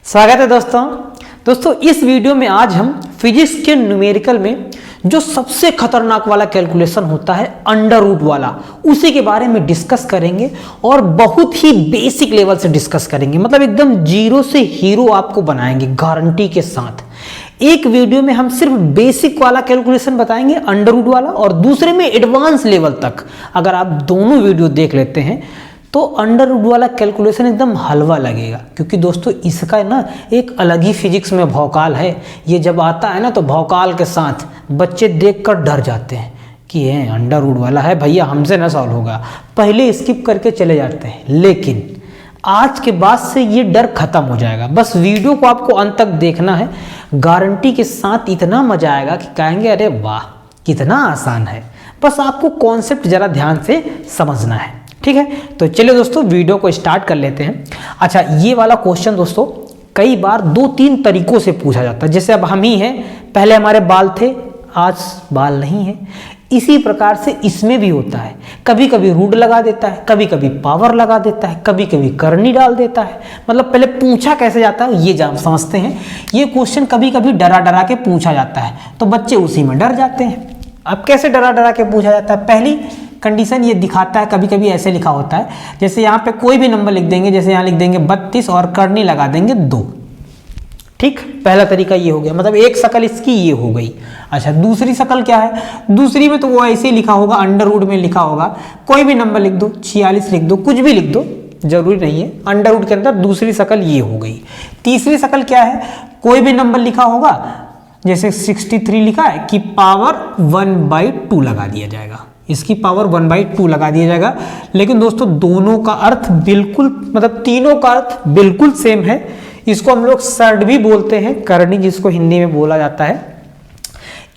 स्वागत है दोस्तों इस वीडियो में आज हम फिजिक्स के न्यूमेरिकल में जो सबसे खतरनाक वाला कैलकुलेशन होता है अंडर रूट वाला, उसी के बारे में डिस्कस करेंगे और बहुत ही बेसिक लेवल से डिस्कस करेंगे। मतलब एकदम जीरो से हीरो आपको बनाएंगे गारंटी के साथ। एक वीडियो में हम सिर्फ बेसिक वाला कैलकुलेशन बताएंगे अंडर रूट वाला, और दूसरे में एडवांस लेवल तक। अगर आप दोनों वीडियो देख लेते हैं तो अंडर रूट वाला कैलकुलेशन एकदम हलवा लगेगा, क्योंकि दोस्तों इसका ना एक अलग ही फिजिक्स में भौकाल है। ये जब आता है ना तो भौकाल के साथ बच्चे देखकर डर जाते हैं कि ये अंडर रूट वाला है भैया, हमसे ना सॉल्व होगा, पहले स्किप करके चले जाते हैं। लेकिन आज के बाद से ये डर खत्म हो जाएगा। बस वीडियो को आपको अंत तक देखना है, गारंटी के साथ इतना मजा आएगा कि कहेंगे अरे वाह कितना आसान है। बस आपको कॉन्सेप्ट जरा ध्यान से समझना है, ठीक है। तो चलिए दोस्तों वीडियो को स्टार्ट कर लेते हैं। अच्छा, ये वाला क्वेश्चन दोस्तों कई बार 2-3 तरीकों से पूछा जाता है। जैसे अब हम ही हैं, पहले हमारे बाल थे, आज बाल नहीं है। इसी प्रकार से इसमें भी होता है, कभी कभी रूट लगा देता है, कभी कभी पावर लगा देता है, कभी कभी करनी डाल देता है। मतलब पहले पूछा कैसे जाता है ये समझते हैं। ये क्वेश्चन कभी कभी डरा डरा के पूछा जाता है, तो बच्चे उसी में डर जाते हैं। अब कैसे डरा डरा के पूछा जाता है? पहली कंडीशन ये दिखाता है, कभी कभी ऐसे लिखा होता है, जैसे यहाँ पे कोई भी नंबर लिख देंगे, जैसे यहाँ लिख देंगे 32 और करनी लगा देंगे 2। ठीक, पहला तरीका ये हो गया, मतलब एक शकल इसकी ये हो गई। अच्छा, दूसरी शकल क्या है? दूसरी में तो वो ऐसे ही लिखा होगा, अंडर रूट में लिखा होगा, कोई भी नंबर लिख दो, 46 लिख दो, कुछ भी लिख दो, जरूरी नहीं है। अंडर रूट के अंदर दूसरी शकल ये हो गई। तीसरी शकल क्या है? कोई भी नंबर लिखा होगा, जैसे 63 लिखा है कि पावर 1/2 लगा दिया जाएगा, इसकी पावर 1/2 लगा दिया जाएगा। लेकिन दोस्तों दोनों का अर्थ बिल्कुल, मतलब तीनों का अर्थ बिल्कुल सेम है। इसको हम लोग सर्ड भी बोलते हैं, करनी जिसको हिंदी में बोला जाता है।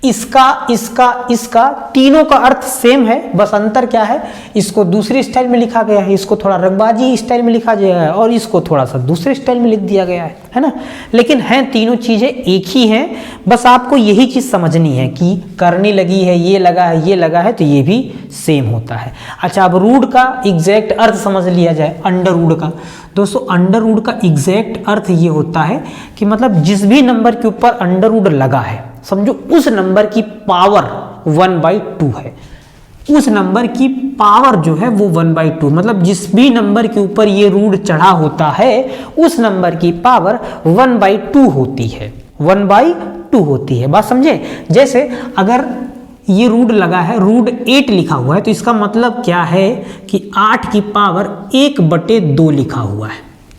इसका तीनों का अर्थ सेम है, बस अंतर क्या है? इसको दूसरी स्टाइल में लिखा गया है, इसको थोड़ा रंगबाजी स्टाइल में लिखा गया है, और इसको थोड़ा सा दूसरे स्टाइल में लिख दिया गया है ना। लेकिन हैं तीनों चीजें एक ही हैं। बस आपको यही चीज समझनी है कि करनी लगी है, ये लगा है, ये लगा है, तो ये भी सेम होता है। अच्छा, अब रूट का एग्जैक्ट अर्थ समझ लिया जाए। अंडर रूट का दोस्तों, अंडर रूट का एग्जैक्ट अर्थ ये होता है कि मतलब जिस भी नंबर के ऊपर अंडर रूट लगा है, समझो उस नंबर की पावर 1/2 है। उस नंबर की पावर जो है वो 1/2, मतलब जिस भी नंबर के ऊपर ये रूट चढ़ा होता है उस नंबर की पावर 1/2 होती है, 1/2 होती है। बात समझे? जैसे अगर ये रूट लगा है, रूट 8 लिखा हुआ है, तो इसका मतलब क्या है कि 8 की पावर 1/2 लिखा हुआ है,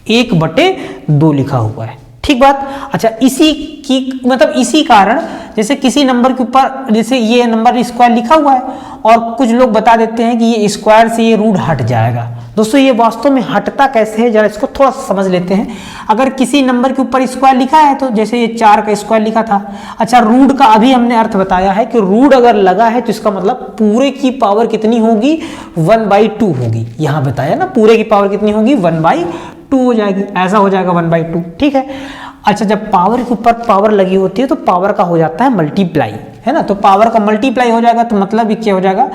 1/2 लिखा हुआ है। ठीक बात। अच्छा, इसी की मतलब इसी कारण जैसे किसी नंबर के ऊपर, जैसे ये नंबर स्क्वायर लिखा हुआ है और कुछ लोग बता देते हैं कि ये स्क्वायर से ये रूट हट जाएगा। दोस्तों ये वास्तव में हटता कैसे है, जरा इसको थोड़ा समझ लेते हैं। अगर किसी नंबर के ऊपर स्क्वायर लिखा है, तो जैसे ये 4 का स्क्वायर लिखा था। अच्छा, रूट का अभी हमने अर्थ बताया है कि रूट अगर लगा है तो इसका मतलब पूरे की पावर कितनी होगी? 1/2 होगी। यहाँ बताया ना, पूरे की पावर कितनी होगी? 1/2 हो जाएगी, ऐसा हो जाएगा 1/2। ठीक है। अच्छा, जब पावर के ऊपर पावर लगी होती है तो पावर का हो जाता है मल्टीप्लाई, है ना। तो पावर का मल्टीप्लाई हो जाएगा, तो मतलब ये क्या हो जाएगा?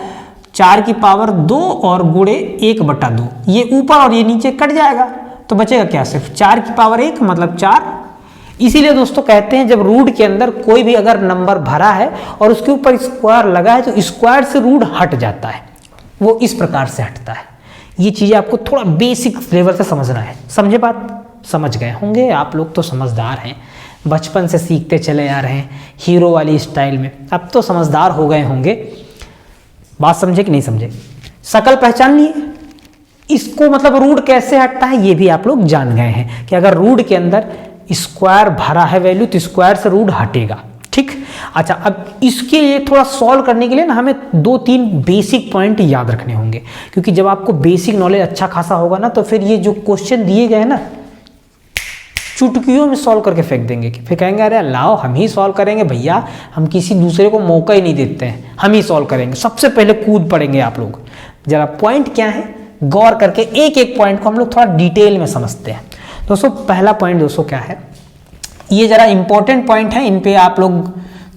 4 की पावर 2 और गुणे 1/2, ये ऊपर और ये नीचे कट जाएगा, तो बचेगा क्या? सिर्फ 4 की पावर 1, मतलब 4। इसीलिए दोस्तों कहते हैं जब रूट के अंदर कोई भी अगर नंबर भरा है और उसके ऊपर स्क्वायर लगा है तो स्क्वायर से रूट हट जाता है, वो इस प्रकार से हटता है। ये चीजें आपको थोड़ा बेसिक लेवल से समझना है। समझे बात? समझ गए होंगे आप लोग, तो समझदार हैं, बचपन से सीखते चले आ रहे हैं हीरो वाली स्टाइल में, अब तो समझदार हो गए होंगे। बात समझे कि नहीं समझे? शकल पहचान लिए, इसको मतलब रूट कैसे हटता है ये भी आप लोग जान गए हैं कि अगर रूट के अंदर स्क्वायर भरा है वैल्यू तो स्क्वायर से रूट हटेगा। ठीक। अच्छा, अब इसके लिए थोड़ा सॉल्व करने के लिए ना हमें 2-3 बेसिक पॉइंट याद रखने होंगे, क्योंकि जब आपको बेसिक नॉलेज अच्छा खासा होगा ना तो फिर ये जो क्वेश्चन दिए गए ना चुटकियों में सॉल्व करके फेंक देंगे, कि फिर कहेंगे अरे लाओ हम ही सॉल्व करेंगे भैया, हम किसी दूसरे को मौका ही नहीं देते हैं, हम ही सॉल्व करेंगे, सबसे पहले कूद पड़ेंगे आप लोग। जरा पॉइंट क्या है गौर करके एक एक पॉइंट को हम लोग थोड़ा डिटेल में समझते हैं। दोस्तों पहला पॉइंट दोस्तों क्या है, ये जरा इंपॉर्टेंट पॉइंट है, इन पे आप लोग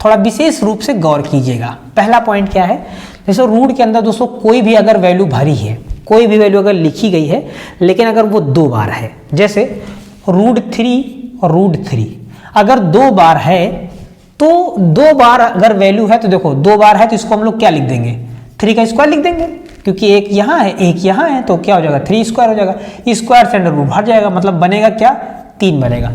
थोड़ा विशेष रूप से गौर कीजिएगा। पहला पॉइंट क्या है? जैसे रूट के अंदर दोस्तों कोई भी अगर वैल्यू भरी है, कोई भी वैल्यू अगर लिखी गई है, लेकिन अगर वो 2 बार है, जैसे √3 √3। अगर 2 बार है तो 2 बार अगर वैल्यू है तो देखो 2 बार है तो इसको हम लोग क्या लिख देंगे, 3 का स्क्वायर लिख देंगे, क्योंकि एक यहाँ है एक यहाँ है तो क्या हो जाएगा 3 स्क्वायर हो जाएगा, स्क्वायर से अंडर रूट हट जाएगा, मतलब बनेगा क्या 3 बनेगा।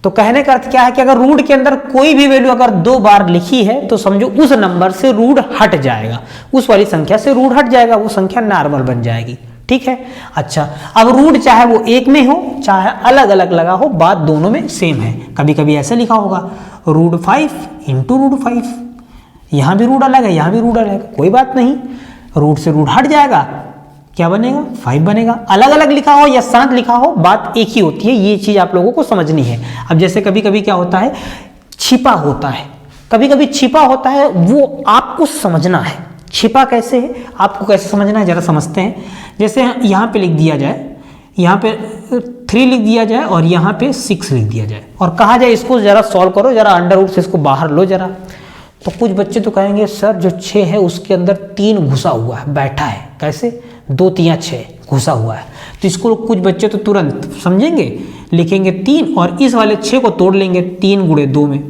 तो कहने का अर्थ क्या है कि अगर रूट के अंदर कोई भी वैल्यू अगर 2 बार लिखी है तो समझो उस नंबर से रूट हट जाएगा, उस वाली संख्या से रूट हट जाएगा, वो संख्या नॉर्मल बन जाएगी। ठीक है। अच्छा, अब रूट चाहे वो एक में हो चाहे अलग अलग लगा हो, बात दोनों में सेम है। कभी कभी ऐसे लिखा होगा √5 इंटू √5, यहाँ भी रूट अलग है यहाँ भी रूट अलग है, कोई बात नहीं, रूट से रूट हट जाएगा, क्या बनेगा 5 बनेगा। अलग अलग लिखा हो या साथ लिखा हो बात एक ही होती है, ये चीज आप लोगों को समझनी है। अब जैसे कभी कभी क्या होता है छिपा होता है, कभी कभी छिपा होता है, वो आपको समझना है छिपा कैसे है, आपको कैसे समझना है जरा समझते हैं। जैसे यहाँ पे लिख दिया जाए, यहाँ पे 3 लिख दिया जाए और यहाँ पे 6 लिख दिया जाए और कहा जाए इसको जरा सॉल्व करो, जरा अंडर रूट से इसको बाहर लो जरा, तो कुछ बच्चे तो कहेंगे सर जो 6 है उसके अंदर 3 घुसा हुआ है, बैठा है, कैसे 2 3 6 घुसा हुआ है, तो इसको कुछ बच्चे तो तुरंत समझेंगे, लिखेंगे 3 और इस वाले 6 को तोड़ लेंगे, 3 × 2 में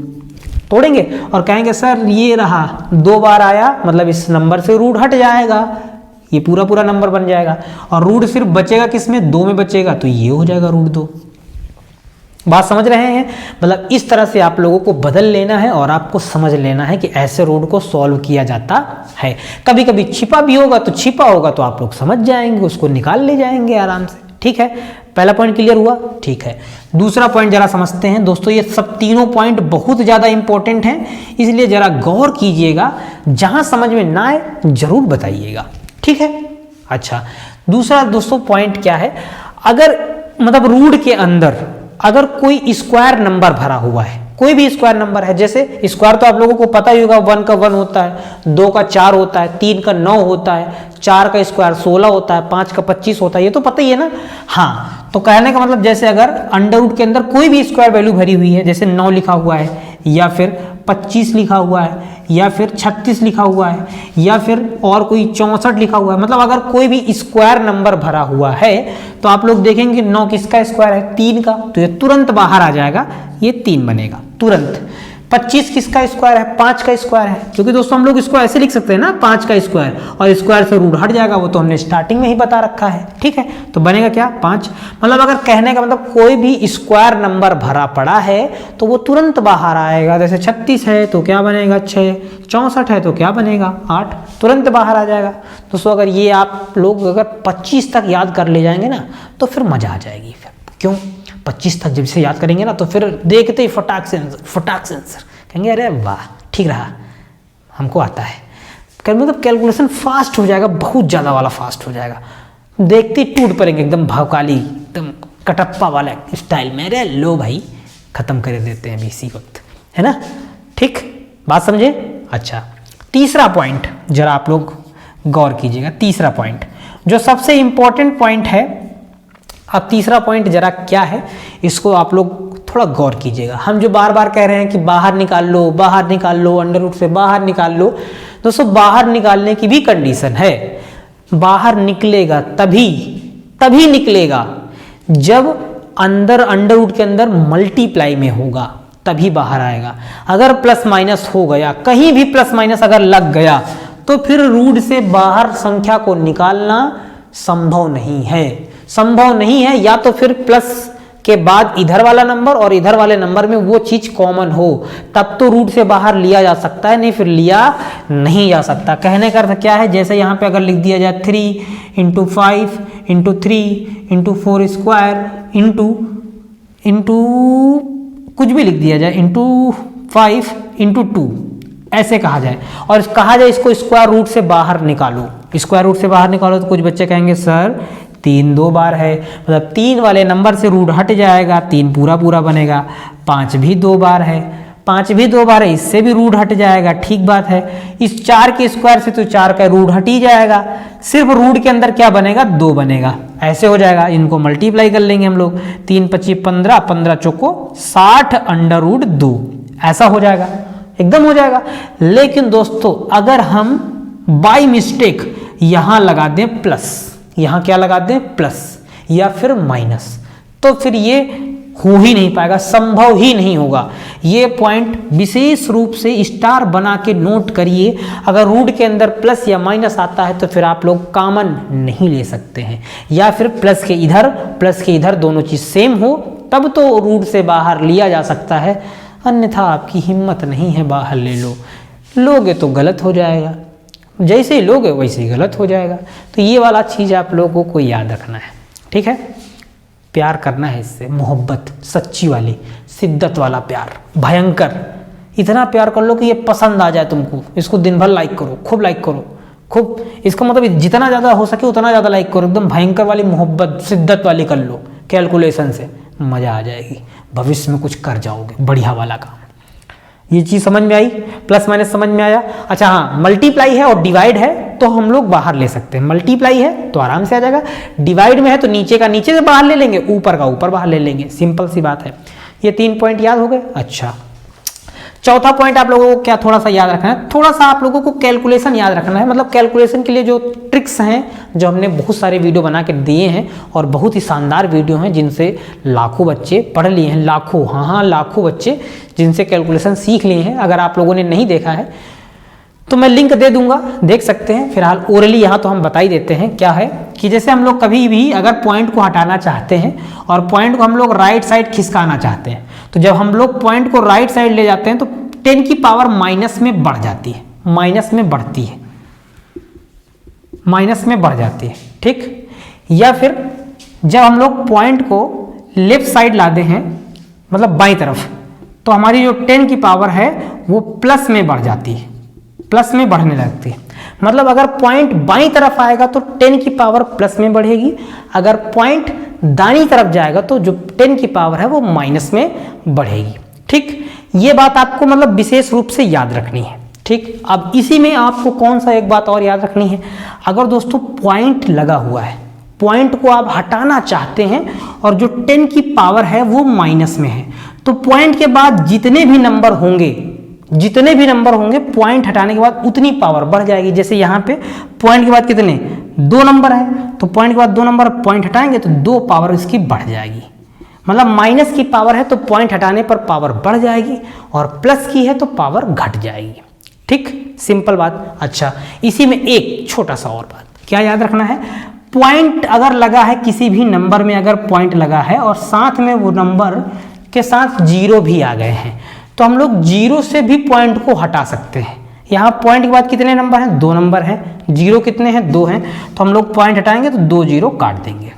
तोड़ेंगे और कहेंगे सर ये रहा 2 बार आया, मतलब इस नंबर से रूट हट जाएगा, ये पूरा पूरा नंबर बन जाएगा और रूट सिर्फ बचेगा किसमें 2 में बचेगा, तो ये हो जाएगा √2। बात समझ रहे हैं? मतलब इस तरह से आप लोगों को बदल लेना है और आपको समझ लेना है कि ऐसे रूट को सॉल्व किया जाता है। कभी कभी छिपा भी होगा तो छिपा होगा तो आप लोग समझ जाएंगे, उसको निकाल ले जाएंगे आराम से। ठीक है, पहला पॉइंट क्लियर हुआ। ठीक है, दूसरा पॉइंट जरा समझते हैं दोस्तों। ये सब तीनों पॉइंट बहुत ज्यादा इंपॉर्टेंट हैं, इसलिए जरा गौर कीजिएगा, जहां समझ में ना आए जरूर बताइएगा। ठीक है। अच्छा, दूसरा दोस्तों पॉइंट क्या है, अगर मतलब रूट के अंदर अगर कोई स्क्वायर नंबर भरा हुआ है, कोई भी स्क्वायर नंबर है, जैसे स्क्वायर तो आप लोगों को पता ही होगा, 1 का 1 होता है, 2 का 4 होता है, 3 का 9 होता है, 4 का स्क्वायर 16 होता है, 5 का 25 होता है, ये तो पता ही है ना। हाँ, तो कहने का मतलब जैसे अगर अंडर रूट के अंदर कोई भी स्क्वायर वैल्यू भरी हुई है, जैसे 9 लिखा हुआ है या फिर 25 लिखा हुआ है या फिर 36 लिखा हुआ है या फिर और कोई 64 लिखा हुआ है, मतलब अगर कोई भी स्क्वायर नंबर भरा हुआ है तो आप लोग देखेंगे 9 किसका स्क्वायर है, 3 का, तो ये तुरंत बाहर आ जाएगा, ये 3 बनेगा तुरंत। 25 किसका स्क्वायर है, 5 का स्क्वायर है, क्योंकि दोस्तों हम लोग इसको ऐसे लिख सकते हैं ना 5 का स्क्वायर, और स्क्वायर से रूट हट जाएगा, वो तो हमने स्टार्टिंग में ही बता रखा है। ठीक है, तो बनेगा क्या 5। मतलब अगर कहने का मतलब कोई भी स्क्वायर नंबर भरा पड़ा है तो वो तुरंत बाहर आएगा। जैसे 36 है तो क्या बनेगा 6, 64 है तो क्या बनेगा 8, तुरंत बाहर आ जाएगा। दोस्तों अगर ये आप लोग अगर 25 तक याद कर ले जाएंगे ना तो फिर मजा आ जाएगी। फिर क्यों 25 तक जब से याद करेंगे ना तो फिर देखते ही फटाक से आंसर कहेंगे, अरे वाह ठीक रहा, हमको आता है। मतलब कैलकुलेशन फास्ट हो जाएगा, बहुत ज़्यादा वाला फास्ट हो जाएगा, देखते ही टूट पड़ेंगे एकदम भावकाली, एकदम कटप्पा वाला स्टाइल में, अरे लो भाई खत्म कर देते हैं अभी इसी वक्त, है ना। ठीक, बात समझे। अच्छा, तीसरा पॉइंट जरा आप लोग गौर कीजिएगा। तीसरा पॉइंट जो सबसे इंपॉर्टेंट पॉइंट है, अब तीसरा पॉइंट जरा क्या है इसको आप लोग थोड़ा गौर कीजिएगा। हम जो बार बार कह रहे हैं कि बाहर निकाल लो, बाहर निकाल लो, अंडर रूट से बाहर निकाल लो, दोस्तों बाहर निकालने की भी कंडीशन है। बाहर निकलेगा तभी निकलेगा जब अंदर अंडर रूट के अंदर मल्टीप्लाई में होगा, तभी बाहर आएगा। अगर प्लस माइनस हो गया, कहीं भी प्लस माइनस अगर लग गया तो फिर रूट से बाहर संख्या को निकालना संभव नहीं है। या तो फिर प्लस के बाद इधर वाला नंबर और इधर वाले नंबर में वो चीज कॉमन हो, तब तो रूट से बाहर लिया जा सकता है, नहीं फिर लिया नहीं जा सकता। कहने का अर्थ क्या है, जैसे यहाँ पे अगर लिख दिया जाए 3 × 5 × 3 × 4 स्क्वायर इंटू कुछ भी लिख दिया जाए ×5 × 2, ऐसे कहा जाए और कहा जाए इसको स्क्वायर रूट से बाहर निकालो। स्क्वायर रूट से बाहर निकालो तो कुछ बच्चे कहेंगे सर 3 2 बार है, मतलब 3 वाले नंबर से रूट हट जाएगा, 3 पूरा बनेगा। 5 भी 2 बार है, 5 भी 2 बार है, इससे भी रूट हट जाएगा, ठीक बात है। इस 4 के स्क्वायर से तो 4 का रूट हट ही जाएगा, सिर्फ रूट के अंदर क्या बनेगा 2 बनेगा, ऐसे हो जाएगा। इनको मल्टीप्लाई कर लेंगे हम लोग, 3 25 15, 15 चौको 60 अंडर रूट 2, ऐसा हो जाएगा, एकदम हो जाएगा। लेकिन दोस्तों अगर हम बाय मिस्टेक यहां लगा दें प्लस, यहां क्या लगा दें प्लस या फिर माइनस, तो फिर ये हो ही नहीं पाएगा, संभव ही नहीं होगा। ये पॉइंट विशेष रूप से स्टार बना के नोट करिए। अगर रूट के अंदर प्लस या माइनस आता है तो फिर आप लोग कॉमन नहीं ले सकते हैं, या फिर प्लस के इधर दोनों चीज सेम हो तब तो रूट से बाहर लिया जा सकता है, अन्यथा आपकी हिम्मत नहीं है बाहर ले लो, लोगे तो गलत हो जाएगा, जैसे ही लोगे वैसे ही गलत हो जाएगा। तो ये वाला चीज़ आप लोगों को याद रखना है, ठीक है। प्यार करना है इससे, मोहब्बत सच्ची वाली, शिद्दत वाला प्यार, भयंकर, इतना प्यार कर लो कि ये पसंद आ जाए तुमको। इसको दिन भर लाइक करो, खूब लाइक करो, खूब, इसका मतलब जितना ज़्यादा हो सके उतना ज़्यादा लाइक करो, एकदम भयंकर वाली मोहब्बत शिद्दत वाली कर लो, कैलकुलेशन से, मज़ा आ जाएगी, भविष्य में कुछ कर जाओगे बढ़िया वाला काम। ये चीज़ समझ में आई, प्लस माइनस समझ में आया। अच्छा हाँ, मल्टीप्लाई है और डिवाइड है तो हम लोग बाहर ले सकते हैं। मल्टीप्लाई है तो आराम से आ जाएगा, डिवाइड में है तो नीचे का नीचे से बाहर ले लेंगे, ऊपर का ऊपर बाहर ले लेंगे, सिंपल सी बात है। ये 3 पॉइंट याद हो गए। अच्छा, चौथा पॉइंट आप लोगों को क्या थोड़ा सा याद रखना है, थोड़ा सा आप लोगों को कैलकुलेशन याद रखना है। मतलब कैलकुलेशन के लिए जो ट्रिक्स हैं, जो हमने बहुत सारे वीडियो बना के दिए हैं और बहुत ही शानदार वीडियो हैं जिनसे लाखों बच्चे पढ़ लिए हैं, लाखों, हाँ लाखों बच्चे जिनसे कैलकुलेशन सीख लिए हैं। अगर आप लोगों ने नहीं देखा है तो मैं लिंक दे दूंगा, देख सकते हैं। फिलहाल ओरली यहाँ तो हम बता ही देते हैं क्या है कि जैसे हम लोग कभी भी अगर पॉइंट को हटाना चाहते हैं और पॉइंट को हम लोग राइट साइड खिसकाना चाहते हैं, तो जब हम लोग पॉइंट को राइट साइड ले जाते हैं तो 10 की पावर माइनस में बढ़ जाती है, माइनस में बढ़ती है, माइनस में बढ़ जाती है, ठीक। या फिर जब हम लोग पॉइंट को लेफ्ट साइड लाते हैं, मतलब बाईं तरफ, तो हमारी जो 10 की पावर है वो प्लस में बढ़ जाती है, प्लस में बढ़ने लगती है। मतलब अगर पॉइंट बाईं तरफ आएगा तो 10 की पावर प्लस में बढ़ेगी, अगर पॉइंट दाईं तरफ जाएगा तो जो 10 की पावर है वो माइनस में बढ़ेगी, ठीक। ये बात आपको मतलब विशेष रूप से याद रखनी है, ठीक। अब इसी में आपको कौन सा एक बात और याद रखनी है, अगर दोस्तों पॉइंट लगा हुआ है, पॉइंट को आप हटाना चाहते हैं और जो 10 की पावर है वो माइनस में है, तो पॉइंट के बाद जितने भी नंबर होंगे, पॉइंट हटाने के बाद उतनी पावर बढ़ जाएगी। जैसे यहाँ पे पॉइंट के बाद कितने 2 नंबर है, तो पॉइंट के बाद 2 नंबर, पॉइंट हटाएंगे तो 2 पावर इसकी बढ़ जाएगी। मतलब माइनस की पावर है तो पॉइंट हटाने पर पावर बढ़ जाएगी और प्लस की है तो पावर घट जाएगी, ठीक, सिंपल बात। अच्छा, इसी में एक छोटा सा और बात क्या याद रखना है, पॉइंट अगर लगा है किसी भी नंबर में, अगर पॉइंट लगा है और साथ में वो नंबर के साथ 0 भी आ गए हैं, तो हम लोग 0 से भी पॉइंट को हटा सकते हैं। यहाँ पॉइंट के बाद कितने नंबर हैं, 2 नंबर हैं, 0 कितने हैं, 2 हैं, तो हम लोग पॉइंट हटाएंगे तो 2 0 काट देंगे,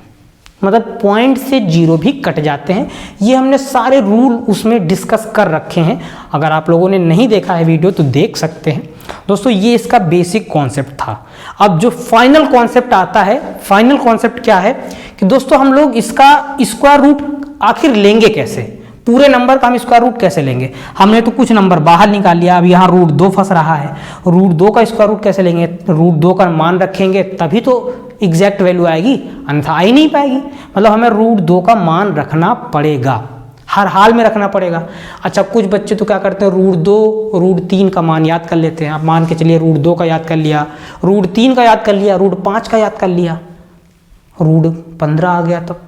मतलब पॉइंट से 0 भी कट जाते हैं। ये हमने सारे रूल उसमें डिस्कस कर रखे हैं, अगर आप लोगों ने नहीं देखा है वीडियो तो देख सकते हैं। दोस्तों ये इसका बेसिक कॉन्सेप्ट था। अब जो फाइनल कॉन्सेप्ट आता है, फाइनल कॉन्सेप्ट क्या है कि दोस्तों हम लोग इसका स्क्वायर रूट आखिर लेंगे कैसे, पूरे नंबर का हम स्क्वायर रूट कैसे लेंगे। हमने तो कुछ नंबर बाहर निकाल लिया, अब यहाँ रूट 2 फंस रहा है, रूट 2 का स्क्वायर रूट कैसे लेंगे, रूट 2 का मान रखेंगे तभी तो एग्जैक्ट वैल्यू आएगी, अन्यथा आ ही नहीं पाएगी। मतलब हमें रूट 2 का मान रखना पड़ेगा, हर हाल में रखना पड़ेगा। अच्छा, कुछ बच्चे तो क्या करते हैं, रूट 2 रूट 3 का मान याद कर लेते हैं। आप मान के चलिए रूट 2 का याद कर लिया, रूट 3 का याद कर लिया, रूट 5 का याद कर लिया, रूट 15 आ गया तब,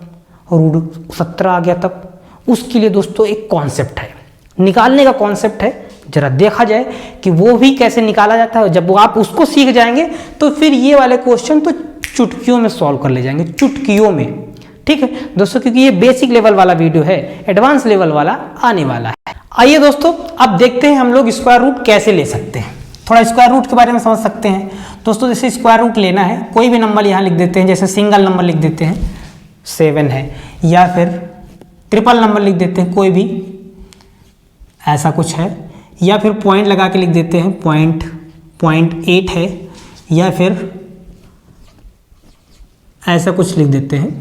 रूट 17 आ गया तब। उसके लिए दोस्तों एक कॉन्सेप्ट है, निकालने का कॉन्सेप्ट है, जरा देखा जाए कि वो भी कैसे निकाला जाता है। जब वो आप उसको सीख जाएंगे तो फिर ये वाले क्वेश्चन तो चुटकियों में सॉल्व कर ले जाएंगे, चुटकियों में, ठीक है दोस्तों, क्योंकि ये बेसिक लेवल वाला वीडियो है, एडवांस लेवल वाला आने वाला है। आइए दोस्तों अब देखते हैं हम लोग स्क्वायर रूट कैसे ले सकते हैं, थोड़ा स्क्वायर रूट के बारे में समझ सकते हैं। दोस्तों जैसे स्क्वायर रूट लेना है, कोई भी नंबर यहाँ लिख देते हैं, जैसे सिंगल नंबर लिख देते हैं 7 है, या फिर ट्रिपल नंबर लिख देते हैं, कोई भी ऐसा कुछ है, या फिर पॉइंट लगा के लिख देते हैं पॉइंट 8 है, या फिर ऐसा कुछ लिख देते हैं,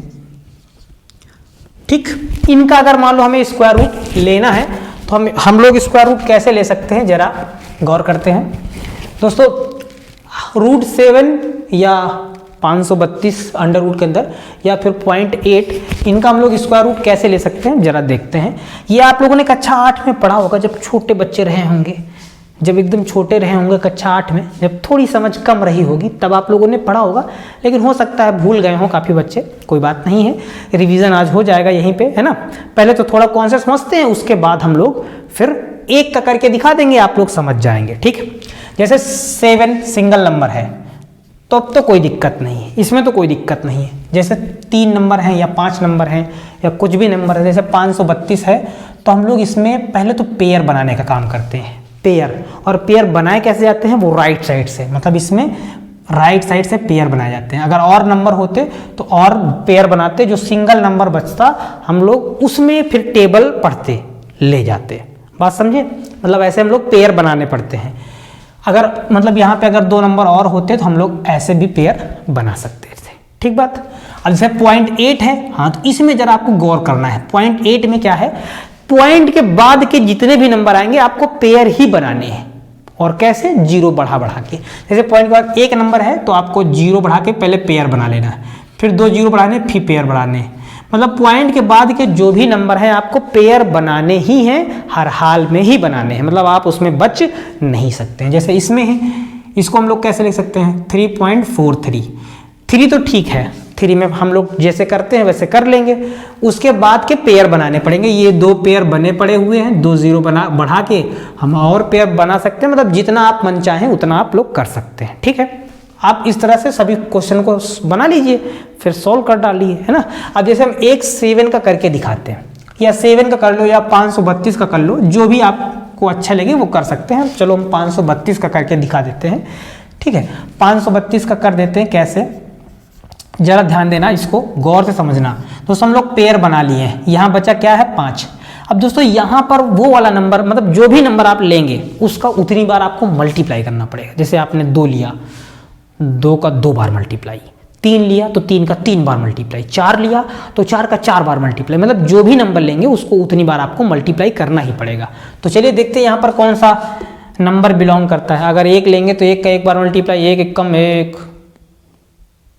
ठीक। इनका अगर मान लो हमें स्क्वायर रूट लेना है तो हम लोग स्क्वायर रूट कैसे ले सकते हैं, जरा गौर करते हैं दोस्तों। रूट 7 या 532 अंडर रूट के अंदर, या फिर 0.8, इनका हम लोग स्क्वायर रूट कैसे ले सकते हैं जरा देखते हैं। ये आप लोगों ने कक्षा 8 में पढ़ा होगा जब छोटे बच्चे रहे होंगे, जब एकदम छोटे रहे होंगे कक्षा 8 में, जब थोड़ी समझ कम रही होगी तब आप लोगों ने पढ़ा होगा, लेकिन हो सकता है भूल गए हों काफ़ी बच्चे, कोई बात नहीं है, रिवीजन आज हो जाएगा यहीं पे, है ना। पहले तो थोड़ा कॉन्सेप्ट समझते हैं, उसके बाद हम लोग फिर एक का करके दिखा देंगे, आप लोग समझ जाएंगे, ठीक। जैसे 7 सिंगल नंबर है तो अब तो कोई दिक्कत नहीं है, इसमें तो कोई दिक्कत नहीं है। जैसे 3 नंबर हैं या 5 नंबर हैं या कुछ भी नंबर है, जैसे 532 है, तो हम लोग इसमें पहले तो पेयर बनाने का काम करते हैं, पेयर। और पेयर बनाए कैसे जाते हैं, वो राइट साइड से, मतलब इसमें राइट साइड से पेयर बनाए जाते हैं। अगर और नंबर होते तो और पेयर बनाते, जो सिंगल नंबर बचता हम लोग उसमें फिर टेबल पढ़ते ले जाते। बात समझे, मतलब ऐसे हम लोग पेयर बनाने पड़ते हैं। अगर मतलब यहाँ पे अगर 2 नंबर और होते तो हम लोग ऐसे भी पेयर बना सकते थे, ठीक बात। अब जैसे 0.8 है, हाँ तो इसमें जरा आपको गौर करना है। 0.8 में क्या है, पॉइंट के बाद के जितने भी नंबर आएंगे आपको पेयर ही बनाने हैं। और कैसे, 0 बढ़ा बढ़ा के। जैसे पॉइंट के बाद 1 नंबर है तो आपको 0 बढ़ा के पहले पेयर बना लेना है, फिर 2 0 बढ़ाने, फिर पेयर बढ़ाने। मतलब पॉइंट के बाद के जो भी नंबर हैं आपको पेयर बनाने ही हैं, हर हाल में ही बनाने हैं, मतलब आप उसमें बच नहीं सकते हैं। जैसे इसमें है, इसको हम लोग कैसे लिख सकते हैं, 3.43। 3 तो ठीक है, 3 में हम लोग जैसे करते हैं वैसे कर लेंगे, उसके बाद के पेयर बनाने पड़ेंगे। ये 2 पेयर बने पड़े हुए हैं, 2 0 बढ़ा के हम और पेयर बना सकते हैं, मतलब जितना आप मन चाहें उतना आप लोग कर सकते हैं, ठीक है। आप इस तरह से सभी क्वेश्चन को बना लीजिए, फिर सॉल्व कर डालिए, है ना। अब जैसे हम एक 7 का करके दिखाते हैं, या 7 का कर लो या 532 का कर लो, जो भी आपको अच्छा लगे वो कर सकते हैं। चलो हम 532 का करके दिखा देते हैं, ठीक है। 532 का कर देते हैं, कैसे, जरा ध्यान देना, इसको गौर से समझना। दोस्तों हम लोग पेयर बना लिए हैं, यहाँ बचा क्या है, 5। अब दोस्तों यहाँ पर वो वाला नंबर, मतलब जो भी नंबर आप लेंगे उसका उतनी बार आपको मल्टीप्लाई करना पड़ेगा। जैसे आपने 2 लिया, 2 का 2 बार मल्टीप्लाई, 3 लिया तो 3 का 3 बार मल्टीप्लाई, 4 लिया तो 4 का 4 बार मल्टीप्लाई, मतलब जो भी नंबर लेंगे उसको उतनी बार आपको मल्टीप्लाई करना ही पड़ेगा। तो चलिए देखते हैं यहाँ पर कौन सा नंबर बिलोंग करता है। अगर 1 लेंगे तो 1 का 1 बार मल्टीप्लाई, 1 कम, 1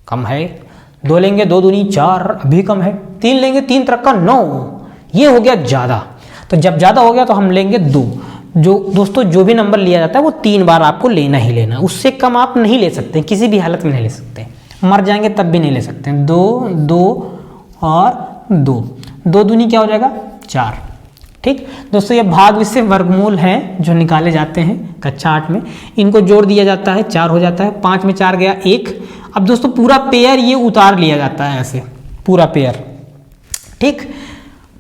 कम है। 2 लेंगे, 2 दूनी 4, अभी कम है। 3 लेंगे, 3 3 का 9, ये हो गया ज़्यादा। तो जब ज़्यादा हो गया तो हम लेंगे 2। जो दोस्तों जो भी नंबर लिया जाता है वो 3 बार आपको लेना ही लेना, उससे कम आप नहीं ले सकते, किसी भी हालत में नहीं ले सकते, मर जाएंगे तब भी नहीं ले सकते। 2 2 और 2, 2 दूनी क्या हो जाएगा, 4, ठीक। दोस्तों ये भाग से वर्गमूल हैं जो निकाले जाते हैं कक्षा 8 में, इनको जोड़ दिया जाता है, 4 हो जाता है। 5 में 4 गया 1। अब दोस्तों पूरा पेयर ये उतार लिया जाता है, ऐसे पूरा पेयर, ठीक।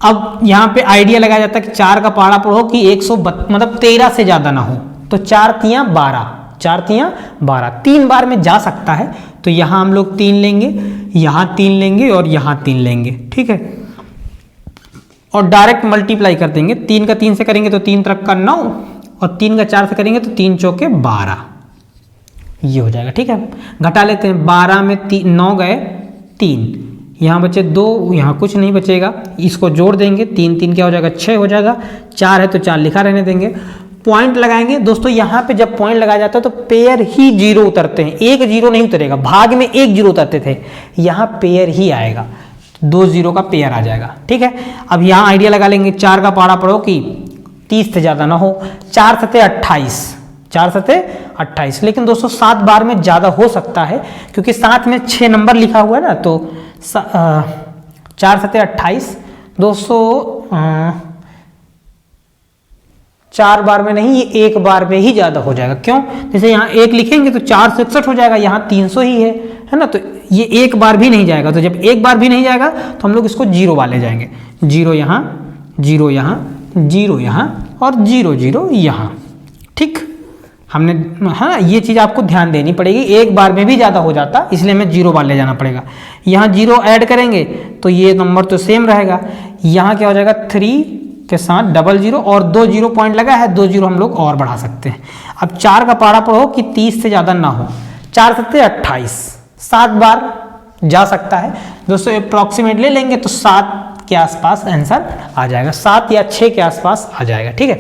अब यहाँ पे आइडिया लगाया जाता है कि 4 का पहाड़ा पढ़ो कि 132, मतलब 13 से ज़्यादा ना हो, तो 4 तियाँ 12, 4 तियाँ 12, 3 बार में जा सकता है। तो यहाँ हम लोग 3 लेंगे, यहाँ 3 लेंगे और यहाँ 3 लेंगे, ठीक है। और डायरेक्ट मल्टीप्लाई कर देंगे, 3 का 3 से करेंगे तो 3 3 का 9, और 3 का 4 से करेंगे तो 3 चौके 12, ये हो जाएगा, ठीक है। घटा लेते हैं, 12 में 9 गए 3, यहाँ बचे 2, यहाँ कुछ नहीं बचेगा, इसको जोड़ देंगे, 3 3 क्या हो जाएगा, 6 हो जाएगा। 4 है तो 4 लिखा रहने देंगे। पॉइंट लगाएंगे दोस्तों, यहाँ पे जब पॉइंट लगाया जाता है तो पेयर ही 0 उतरते हैं, 1 0 नहीं उतरेगा। भाग में 1 0 उतरते थे, यहाँ पेयर ही आएगा, 2 0 का पेयर आ जाएगा, ठीक है। अब यहाँ आइडिया लगा लेंगे, 4 का पहाड़ा पढ़ो कि 30 से ज़्यादा ना हो, 4 7 28, 4 7 28। लेकिन दोस्तों 7 बार में ज़्यादा हो सकता है, क्योंकि साथ में 6 नंबर लिखा हुआ है ना, तो 4 7 28 दोस्तों 4 बार में नहीं, ये 1 बार में ही ज़्यादा हो जाएगा। क्यों, जैसे यहाँ 1 लिखेंगे तो 4 से 61 हो जाएगा, यहाँ 300 ही है ना, तो ये 1 बार भी नहीं जाएगा। तो जब 1 बार भी नहीं जाएगा तो हम लोग इसको 0 वाले जाएंगे, 0 यहाँ, 0 यहाँ, 0 यहाँ और 0 0 यहाँ, ठीक। हमने, हाँ ये चीज़ आपको ध्यान देनी पड़ेगी, 1 बार में भी ज़्यादा हो जाता, इसलिए हमें 0 वाले जाना पड़ेगा। यहाँ 0 ऐड करेंगे तो ये नंबर तो सेम रहेगा, यहाँ क्या हो जाएगा, 3 के साथ 00 और 2 0 पॉइंट लगा है, 2 0 हम लोग और बढ़ा सकते हैं। अब 4 का पहाड़ा पढ़ो कि 30 से ज़्यादा ना हो, 4 7 28, 7 बार जा सकता है दोस्तों। अप्रॉक्सीमेट ले लेंगे तो 7 के आसपास आंसर आ जाएगा, 7 या 6 के आसपास आ जाएगा, ठीक है।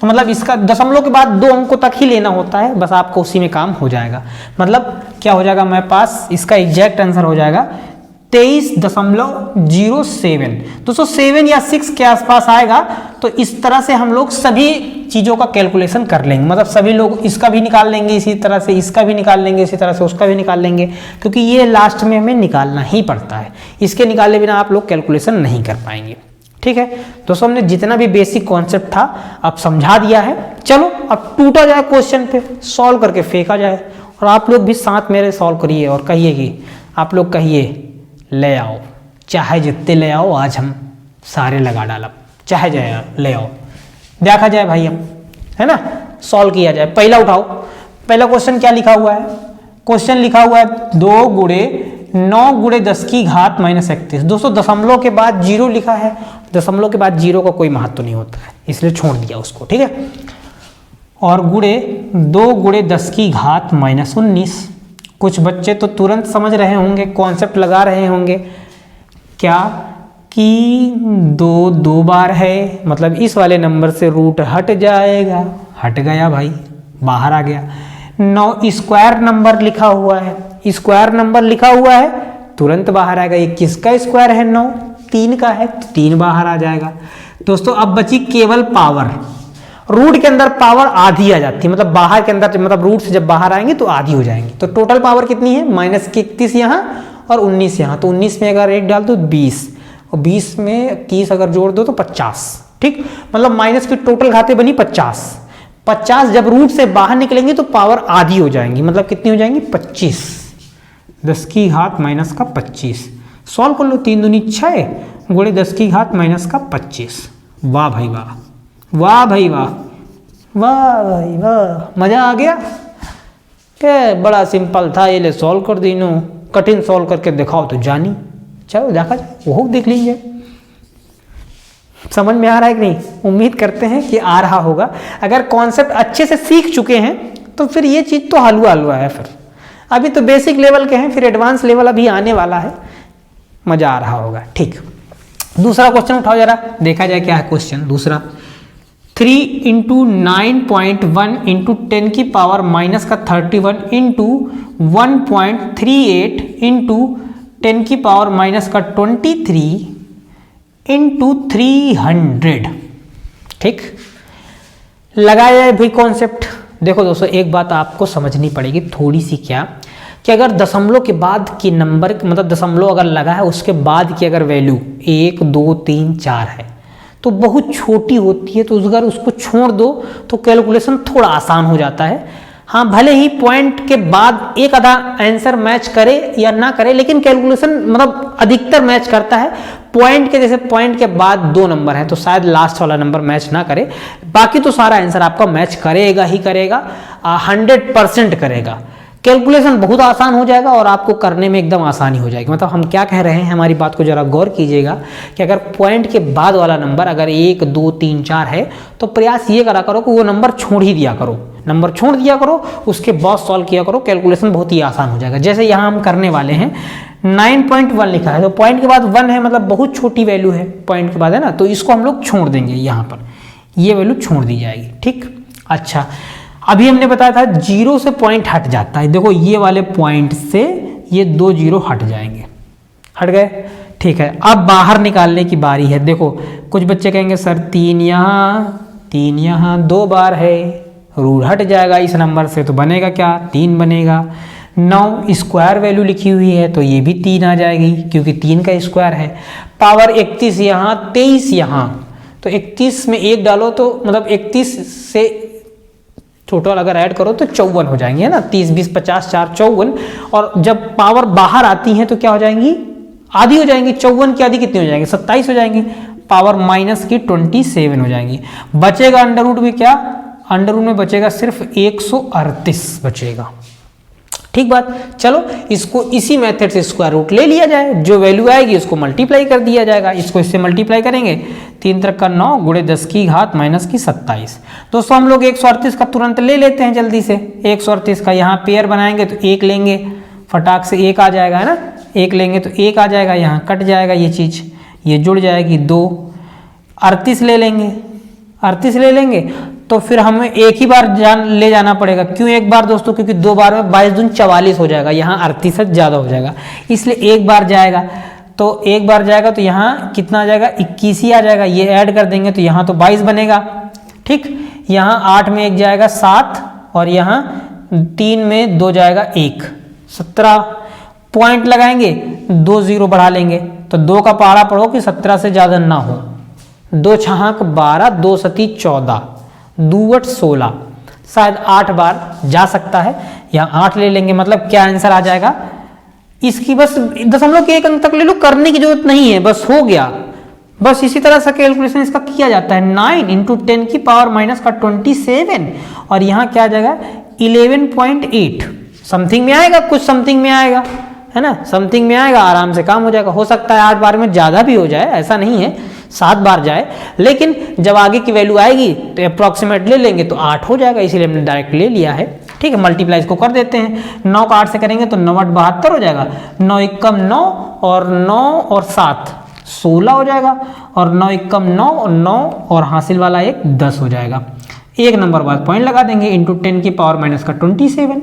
तो मतलब इसका दशमलव के बाद 2 अंकों तक ही लेना होता है, बस आपको उसी में काम हो जाएगा। मतलब क्या हो जाएगा हमारे पास, इसका एग्जैक्ट आंसर हो जाएगा 23.07। दोस्तों 7 या 6 के आसपास आएगा तो इस तरह से हम लोग सभी चीज़ों का कैलकुलेशन कर लेंगे, मतलब सभी लोग इसका भी निकाल लेंगे, इसी तरह से इसका भी निकाल लेंगे, इसी तरह से उसका भी निकाल लेंगे, क्योंकि ये लास्ट में हमें निकालना ही पड़ता है, इसके निकाले बिना आप लोग कैलकुलेशन नहीं कर पाएंगे। ठीक है दोस्तों, हमने जितना भी बेसिक कॉन्सेप्ट था अब समझा दिया है। चलो अब टूटा जाए क्वेश्चन पे, सॉल्व करके फेंका जाए, और आप लोग भी साथ मेरे सॉल्व करिए और कहिए कि आप लोग कहिए ले आओ, चाहे जितने ले आओ, आज हम सारे लगा डाला, चाहे जाए ले आओ, देखा जाए भाई, हम है ना, सॉल्व किया जाए। पहला उठाओ, पहला क्वेश्चन क्या लिखा हुआ है? क्वेश्चन लिखा हुआ है 2 गुणे 9 गुणे 10 की घात -31। दोस्तों दशमलव के बाद जीरो लिखा है, दशमलव के बाद जीरो का कोई महत्व नहीं होता है, इसलिए छोड़ दिया उसको। ठीक है, और गुणे 2 गुणे 10 की घात -19। कुछ बच्चे तो तुरंत समझ रहे होंगे, कॉन्सेप्ट लगा रहे होंगे क्या कि 2 2 बार है, मतलब इस वाले नंबर से रूट हट जाएगा, हट गया भाई, बाहर आ गया। 9 स्क्वायर नंबर लिखा हुआ है, स्क्वायर नंबर लिखा हुआ है, तुरंत बाहर आएगा। ये किसका स्क्वायर है? 9, 3 का है, तो 3 बाहर आ जाएगा। दोस्तों अब बची केवल पावर। रूट के अंदर पावर आधी आ जाती है, मतलब बाहर के अंदर, मतलब रूट से जब बाहर आएंगे तो आधी हो जाएंगी। तो टोटल पावर कितनी है? -31 यहाँ और 19 यहाँ, तो 19 में अगर 1 डाल दो 20, और 20 में 30 अगर जोड़ दो तो 50। ठीक, मतलब माइनस की टोटल घातें बनी 50। 50 जब रूट से बाहर निकलेंगे तो पावर आधी हो जाएंगी, मतलब कितनी हो जाएंगी? 25, 10 की घात माइनस का 25। सॉल्व कर लो, 3 दूनी 6 गुणे 10 की घात माइनस का 25। वाह भाई वाह, वाह भाई वाह, वाह भाई वाह, मजा आ गया। क्या बड़ा सिंपल था, ये ले सॉल्व कर दीनो, कठिन सॉल्व करके दिखाओ तो जानी। चलो देखा जाए, वो देख लीजिए समझ में आ रहा है कि नहीं। उम्मीद करते हैं कि आ रहा होगा। अगर कॉन्सेप्ट अच्छे से सीख चुके हैं तो फिर ये चीज़ तो हलवा हलवा है। फिर अभी तो बेसिक लेवल के हैं, फिर एडवांस लेवल अभी आने वाला है, मजा आ रहा होगा। ठीक, दूसरा क्वेश्चन उठाओ जरा, देखा जाए क्या है क्वेश्चन दूसरा। 3 × 9.1 × 10 की पावर माइनस का 31 × 1.38 × 10 की पावर माइनस का 23 × 300। ठीक, लगाया जाए भाई कॉन्सेप्ट। देखो दोस्तों, एक बात आपको समझनी पड़ेगी थोड़ी सी, क्या कि अगर दशमलव के बाद की नंबर, मतलब दशमलव अगर लगा है उसके बाद की अगर वैल्यू 1 2 3 4 है तो बहुत छोटी होती है, तो अगर उसको छोड़ दो तो कैलकुलेशन थोड़ा आसान हो जाता है। हाँ, भले ही पॉइंट के बाद एक आधा आंसर मैच करे या ना करे, लेकिन कैलकुलेशन मतलब अधिकतर मैच करता है। पॉइंट के जैसे पॉइंट के बाद 2 नंबर है तो शायद लास्ट वाला नंबर मैच ना करे, बाकी तो सारा आंसर आपका मैच करेगा ही करेगा, 100% करेगा। कैलकुलेशन बहुत आसान हो जाएगा और आपको करने में एकदम आसानी हो जाएगी। मतलब हम क्या कह रहे हैं, हमारी बात को जरा गौर कीजिएगा कि अगर पॉइंट के बाद वाला नंबर अगर 1 2 3 4 है तो प्रयास ये करा करो कि वो नंबर छोड़ ही दिया करो, नंबर छोड़ दिया करो, उसके बाद सॉल्व किया करो, कैलकुलेशन बहुत ही आसान हो जाएगा। जैसे यहाँ हम करने वाले हैं 9.1 लिखा है तो पॉइंट के बाद 1 है, मतलब बहुत छोटी वैल्यू है पॉइंट के बाद, है ना, तो इसको हम लोग छोड़ देंगे, यहाँ पर ये वैल्यू छोड़ दी जाएगी। ठीक, अच्छा अभी हमने बताया था 0 से पॉइंट हट जाता है। देखो ये वाले पॉइंट से ये 2 0 हट जाएंगे, हट गए। ठीक है, अब बाहर निकालने की बारी है। देखो कुछ बच्चे कहेंगे सर 3 यहाँ 2 बार है, रूट हट जाएगा इस नंबर से, तो बनेगा क्या? 3 बनेगा। 9 स्क्वायर वैल्यू लिखी हुई है तो ये भी 3 आ जाएगी क्योंकि 3 का स्क्वायर है। पावर 31 यहाँ, 23 यहाँ, तो 31 में 1 डालो तो मतलब 31 से टोटल अगर ऐड करो तो 54 हो जाएंगे, है ना, 30 20 50 4 54। और जब पावर बाहर आती है तो क्या हो जाएंगी? आधी हो जाएंगी। 54 की आधी कितनी हो जाएंगी? 27 हो जाएंगी। पावर माइनस की 27 हो जाएंगी। बचेगा अंडर रूट में, क्या अंडर रूट में बचेगा? सिर्फ 138 बचेगा। ठीक बात, चलो इसको इसी मेथड से स्क्वायर रूट ले लिया जाए, जो वैल्यू आएगी उसको मल्टीप्लाई कर दिया जाएगा। इसको इससे मल्टीप्लाई करेंगे, 3 3 का 9 गुणे 10 की घात माइनस की 27। दोस्तों हम लोग 138 का तुरंत ले लेते हैं जल्दी से। 138 का यहाँ पेयर बनाएंगे तो 1 लेंगे, फटाक से 1 आ जाएगा, है ना, 1 लेंगे तो 1 आ जाएगा, यहाँ कट जाएगा ये चीज़, ये जुड़ जाएगी 2। 38 ले लेंगे, 38 ले लेंगे तो फिर हमें एक ही बार ले जाना पड़ेगा। क्यों एक बार दोस्तों? क्योंकि 2 बार में 22 दूनी 44 हो जाएगा, यहाँ 38 से ज़्यादा हो जाएगा, इसलिए एक बार जाएगा। तो एक बार जाएगा तो यहाँ कितना आ जाएगा? 21 ही आ जाएगा। ये ऐड कर देंगे तो यहाँ तो 22 बनेगा। ठीक, यहाँ 8 में 1 जाएगा 7, और यहाँ 3 में 2 जाएगा 1, 17। पॉइंट लगाएंगे, 2 0 बढ़ा लेंगे, तो 2 का पहाड़ा पढ़ो कि 17 से ज़्यादा ना हो। 2 छहाक 12, 2 सती 14, 2 8 16, शायद 8 बार जा सकता है। यहाँ 8 ले लेंगे, मतलब क्या आंसर आ जाएगा? इसकी बस 0.1 अंक तक ले लो, करने की जरूरत नहीं है, बस हो गया। बस इसी तरह से कैलकुलेशन इसका किया जाता है। 9 × 10 की पावर माइनस का 27, और यहाँ क्या आ जाएगा? 11.8 समथिंग में आएगा, कुछ समथिंग में आएगा, है ना, समथिंग में आएगा, आराम से काम हो जाएगा। हो सकता है 8 बार में ज़्यादा भी हो जाए, ऐसा नहीं है, 7 बार जाए, लेकिन जब आगे की वैल्यू आएगी तो अप्रॉक्सीमेट ले लेंगे तो 8 हो जाएगा, इसीलिए हमने डायरेक्ट ले लिया है। ठीक है, मल्टीप्लाई इसको कर देते हैं। 9 का 8 से करेंगे तो 9 8 72 हो जाएगा, 9 एकम 9 और 9 और 7 16 हो जाएगा, और 9 एकम 9 और 9 और हासिल वाला 1 10 हो जाएगा। 1 नंबर बाद पॉइंट लगा देंगे, इंटू 10 की पावर माइनस का 27,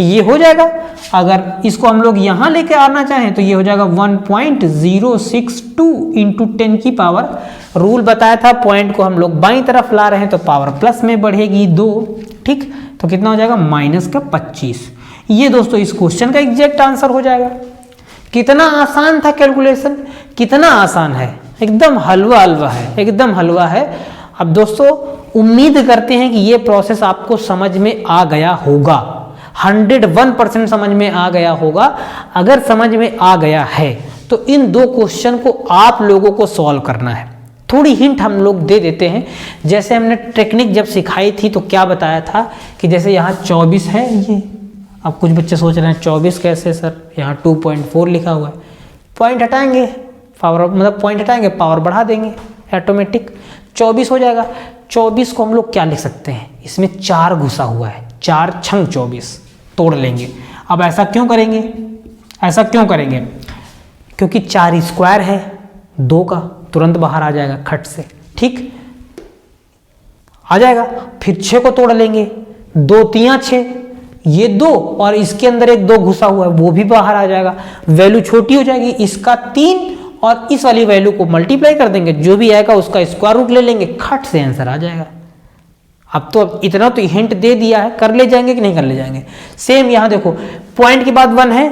ये हो जाएगा। अगर इसको हम लोग यहाँ लेके आना चाहें तो ये हो जाएगा 1.062 इंटू 10 की पावर। रूल बताया था, पॉइंट को हम लोग बाईं तरफ ला रहे हैं तो पावर प्लस में बढ़ेगी 2। ठीक, तो कितना हो जाएगा? माइनस का 25। ये दोस्तों इस क्वेश्चन का एग्जैक्ट आंसर हो जाएगा। कितना आसान था कैलकुलेशन, कितना आसान है, एकदम हलवा हलवा है, एकदम हलवा है। अब दोस्तों उम्मीद करते हैं कि ये प्रोसेस आपको समझ में आ गया होगा, 101% समझ में आ गया होगा। अगर समझ में आ गया है तो इन 2 क्वेश्चन को आप लोगों को सॉल्व करना है। थोड़ी हिंट हम लोग दे देते हैं। जैसे हमने टेक्निक जब सिखाई थी तो क्या बताया था कि जैसे यहाँ 24 है, ये अब कुछ बच्चे सोच रहे हैं 24 कैसे सर, यहाँ 2.4 लिखा हुआ है। पॉइंट हटाएंगे, पावर मतलब पॉइंट हटाएंगे, पावर बढ़ा देंगे, ऑटोमेटिक 24 हो जाएगा। 24 को हम लोग क्या लिख सकते हैं? इसमें 4 घुसा हुआ है, 4 छंग 24 तोड़ लेंगे। अब ऐसा क्यों करेंगे? ऐसा क्यों करेंगे? क्योंकि 4 स्क्वायर है, 2 का तुरंत बाहर आ जाएगा खट से। ठीक, आ जाएगा। फिर 6 को तोड़ लेंगे, 2 3 6, ये 2 और इसके अंदर एक 2 घुसा हुआ है, वो भी बाहर आ जाएगा। वैल्यू छोटी हो जाएगी, इसका 3 और इस वाली वैल्यू को मल्टीप्लाई कर देंगे, जो भी आएगा उसका स्क्वायर रूट ले लेंगे, खट से आंसर आ जाएगा। अब तो इतना तो हिंट दे दिया है, कर ले जाएंगे कि नहीं कर ले जाएंगे? सेम यहाँ देखो, पॉइंट के बाद 1 है,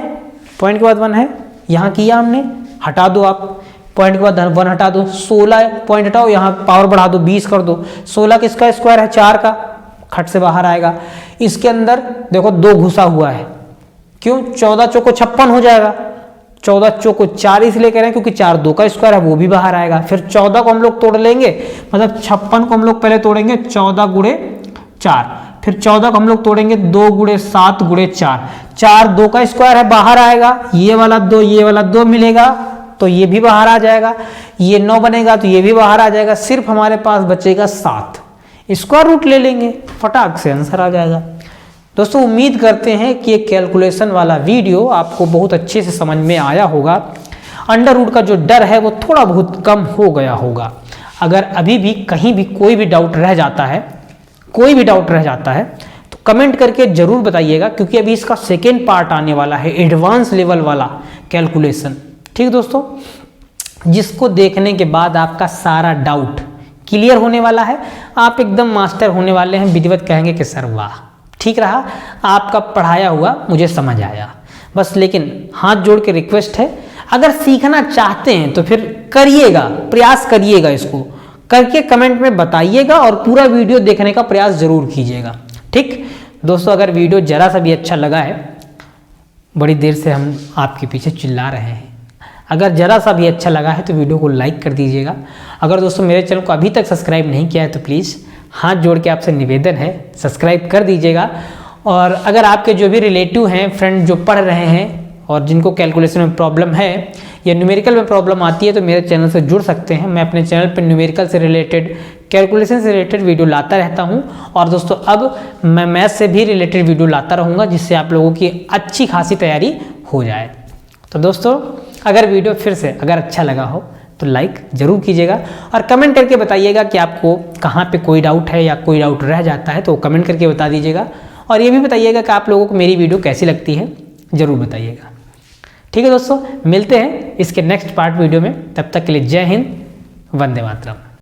पॉइंट के बाद 1 है, यहाँ किया हमने, हटा दो आप, पॉइंट के बाद 1 हटा दो, 16 है, पॉइंट हटाओ, यहाँ पावर बढ़ा दो, 20 कर दो। 16 किसका स्क्वायर है? 4 का, खट से बाहर आएगा। इसके अंदर देखो 2 घुसा हुआ है, क्यों? 14 चौको 56 हो जाएगा। 14 चौको 4 इसलिए कह रहे हैं क्योंकि 4 2 का स्क्वायर है, वो भी बाहर आएगा। फिर 14 को हम लोग तोड़ लेंगे, मतलब 56 को हम लोग पहले तोड़ेंगे 14 गुणे 4, फिर 14 को हम लोग तोड़ेंगे 2 गुणे 7 गुणे 4, 4 2 का स्क्वायर है, बाहर आएगा। ये वाला 2, ये वाला 2 मिलेगा तो ये भी बाहर आ जाएगा। ये 9 बनेगा तो ये भी बाहर आ जाएगा। सिर्फ हमारे पास बचेगा 7, स्क्वायर रूट ले लेंगे, फटाक से आंसर आ जाएगा। दोस्तों उम्मीद करते हैं कि ये कैलकुलेशन वाला वीडियो आपको बहुत अच्छे से समझ में आया होगा। अंडर रूट का जो डर है वो थोड़ा बहुत कम हो गया होगा। अगर अभी भी कहीं भी कोई भी डाउट रह जाता है, कोई भी डाउट रह जाता है तो कमेंट करके जरूर बताइएगा, क्योंकि अभी इसका सेकेंड पार्ट आने वाला है, एडवांस लेवल वाला कैलकुलेशन। ठीक दोस्तों, जिसको देखने के बाद आपका सारा डाउट क्लियर होने वाला है, आप एकदम मास्टर होने वाले हैं। विधिवत कहेंगे कि सर वाह, ठीक रहा, आपका पढ़ाया हुआ मुझे समझ आया। बस लेकिन हाथ जोड़ के रिक्वेस्ट है, अगर सीखना चाहते हैं तो फिर करिएगा, प्रयास करिएगा, इसको करके कमेंट में बताइएगा और पूरा वीडियो देखने का प्रयास जरूर कीजिएगा। ठीक दोस्तों, अगर वीडियो जरा सा भी अच्छा लगा है, बड़ी देर से हम आपके पीछे चिल्ला रहे हैं, अगर जरा सा भी अच्छा लगा है तो वीडियो को लाइक कर दीजिएगा। अगर दोस्तों मेरे चैनल को अभी तक सब्सक्राइब नहीं किया है तो प्लीज़ हाथ जोड़ के आपसे निवेदन है, सब्सक्राइब कर दीजिएगा। और अगर आपके जो भी रिलेटिव हैं, फ्रेंड जो पढ़ रहे हैं और जिनको कैलकुलेशन में प्रॉब्लम है या न्यूमेरिकल में प्रॉब्लम आती है, तो मेरे चैनल से जुड़ सकते हैं। मैं अपने चैनल पर न्यूमेरिकल से रिलेटेड, कैलकुलेशन से रिलेटेड वीडियो लाता रहता हूं। और दोस्तों अब मैं मैथ से भी रिलेटेड वीडियो लाता रहूँगा, जिससे आप लोगों की अच्छी खासी तैयारी हो जाए। तो दोस्तों अगर वीडियो फिर से अगर अच्छा लगा हो तो लाइक ज़रूर कीजिएगा और कमेंट करके बताइएगा कि आपको कहाँ पे कोई डाउट है या कोई डाउट रह जाता है तो कमेंट करके बता दीजिएगा। और ये भी बताइएगा कि आप लोगों को मेरी वीडियो कैसी लगती है, ज़रूर बताइएगा। ठीक है दोस्तों, मिलते हैं इसके नेक्स्ट पार्ट वीडियो में। तब तक के लिए जय हिंद, वंदे मातरम।